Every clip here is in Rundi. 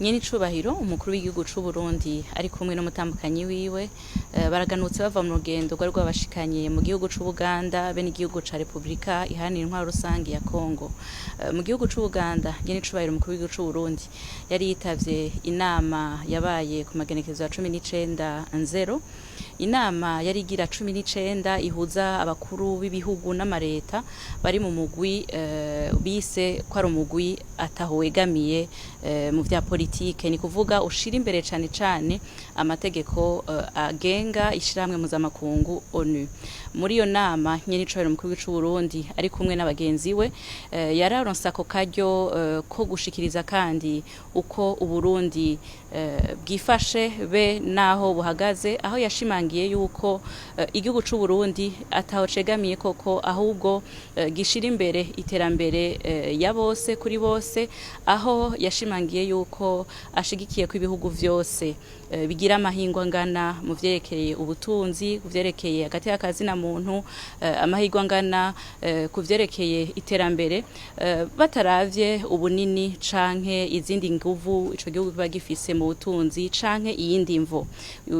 nyene icubahiro umukuru w'igihugu c'u Burundi ari kumwe n'umutambukanyi wiwe baraganutse bava mu rugendo rwari rwabashikanye mu gihugu c'u Buganda be n'igihugu ca Republika iharanira intwaro rusangi ya Kongo. Mu gihugu c'u Buganda nyene icubahiro umukuru w'igihugu c'u Burundi yari yitavye inama yabaye ku magenekezo ya 19/0. Inama yari igira 19 ihuza abakuru b'ibihugu n'amareta bari mu mugwi bise ko ari umugwi ataho wegamiye mu vya politike, ni kuvuga ushira imbere cane cane amategeko agenga ishiramwe mpuzamakungu ONU. Muri iyo nama nyene icubahiro umukuru w'igihugu c'u Burundi ari kumwe n'abagenzi we yararonse ako karyo ko gushikiriza kandi uko Uburundi bwifashe be naho buhagaze, aho yashimangiye yuko igihugu c'u Burundi ataho cegamiye koko ahubwo gishira imbere iterambere ya bose kuri bose, aho yashimangiye yuko ashigikiye ko ibihugu vyose bigira amahingwa ngana mu vyerekeye ubutunzi, ku vyerekeye hagati y'akazi na muntu, amahirwe angana ku vyerekeye iterambere bataravye ubunini canke izindi nguvu ico gihugu kiba gifise mu butunzi canke iyindi mvo.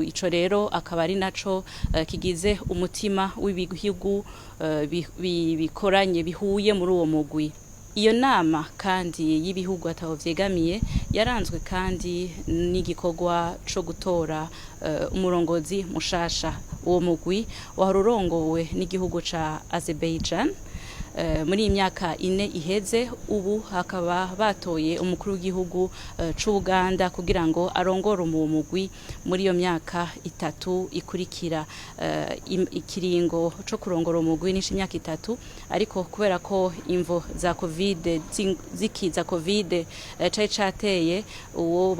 Ico rero akaba ari naco kigize umutima w'ibihugu bikoranye bihuye muri uwo mugwi. Iyo nama kandi y'ibihugu ataho vyegamiye yaranzwe kandi n'igikorwa co gutora umurongozi mushasha. Uwo mugwi wahora urongowe n'igihugu ca Azerbaijan muri imyaka 4 iheze. Ubu hakaba batoye umukuru w'igihugu c'u Buganda kugira ngo arongore uwo mugwi muri iyo myaka 3 ikurikira. Ikiringo co kurongora umugwi nishe imyaka 3, ariko kubera ko imvo za Covid zikiza Covid cari cateye uwo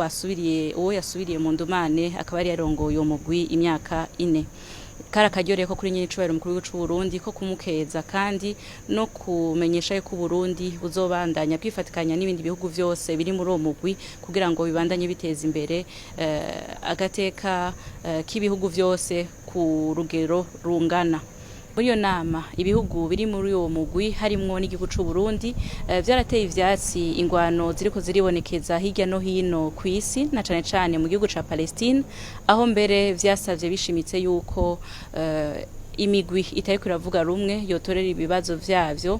yasubiriye mu ndumane akaba ari yarongoye uwo mugwi imyaka 4. Kara kajyoreye ko kuri nyene icubahiro umukuru w'igihugu c'u Burundi ko kumukeza kandi no kumenyesha yuko Burundi buzobandanya kwifatikanya n'ibindi bihugu vyose biri muri uwo mugwi kugira ngo bibandanye biteza imbere agateka k'ibihugu vyose ku rugero rungana. Muri iyo nama ibihugu biri muri uwo mugwi harimwo n'igihugu c'u Burundi vyarateye ivyatsi ingwano ziriko ziribonekeza hirya no hino kw'isi na cane cane mu gihugu ca Palestine, aho mbere vyasavye bishimitse yuko imigwi itariko iravuga rumwe yotorera ibibazo vyavyo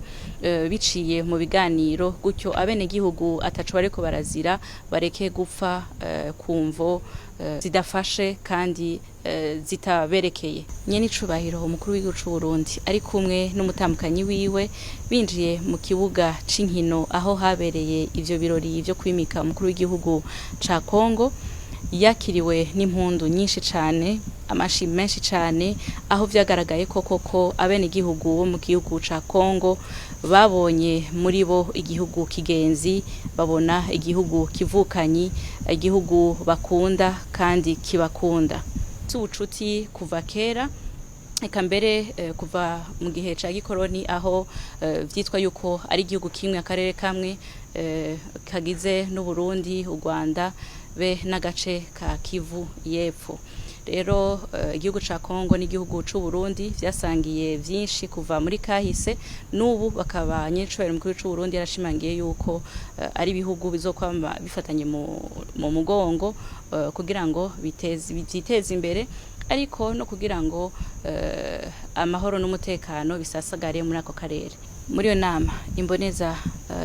biciye mu biganiro, gutyo abene gihugu ataco bariko barazira bareke gupfa kumvo zidafashe kandi zitaberekeye. Nyene icubahiro umukuru w'igihugu c'u Burundi ari kumwe n'umutambukanyi wiwe binjiye mu kibuga c'inkino aho habereye ivyo birori vyo kwimika umukuru w'igihugu ca Kongo. Yakiriwe n'impundu nyinshi cane, amashi menshi cane, aho vyagaragaye koko abene gihugu bo mu gihugu ca Kongo babonye muri bo igihugu kigenzi, babona igihugu kivukanyi, igihugu bakunda kandi kibakunda. Ubucuti kuva kera eka mbere kuva mu gihe ca gikoroni, aho vyitwa yuko ari igihugu kimwe akarere kamwe kagize n'u Burundi, u Rwanda be n'agace ka Kivu y'epfo. Rero igihugu ca Kongo n'igihugu c'u Burundi vyasangiye vyinshi kuva muri kahise, n'ubu bakaba nyene icubahiro umukuru c'u Burundi yarashimangiye yuko ari ibihugu bizokwama bifatanye mu mugongo kugira ngo vyiteze imbere, ariko no kugira ngo amahoro n'umutekano bisasagare muri ako karere. Muri iyo nama imboneza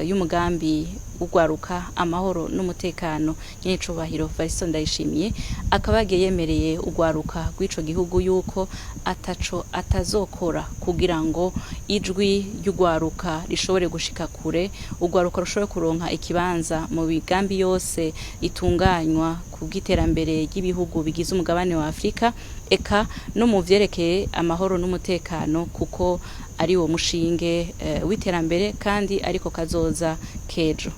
y'umugambi ugwaruka amahoro n'umutekano nyene icubahiro Varisto Ndayishimiye akaba yemereye ugwaruka rw'ico gihugu yuko ataco atazokora kugira ngo ijwi y'ugwaruka rishobore gushika kure, ugwaruka rushobore kuronka ikibanza mu bigambi yose itunganywa kubw'iterambere ry'ibihugu bigize umugabane wa Afrika, eka no mu vyerekeye amahoro n'umutekano, kuko ari wo mushinge w'iterambere kandi ariko kazoza kejo.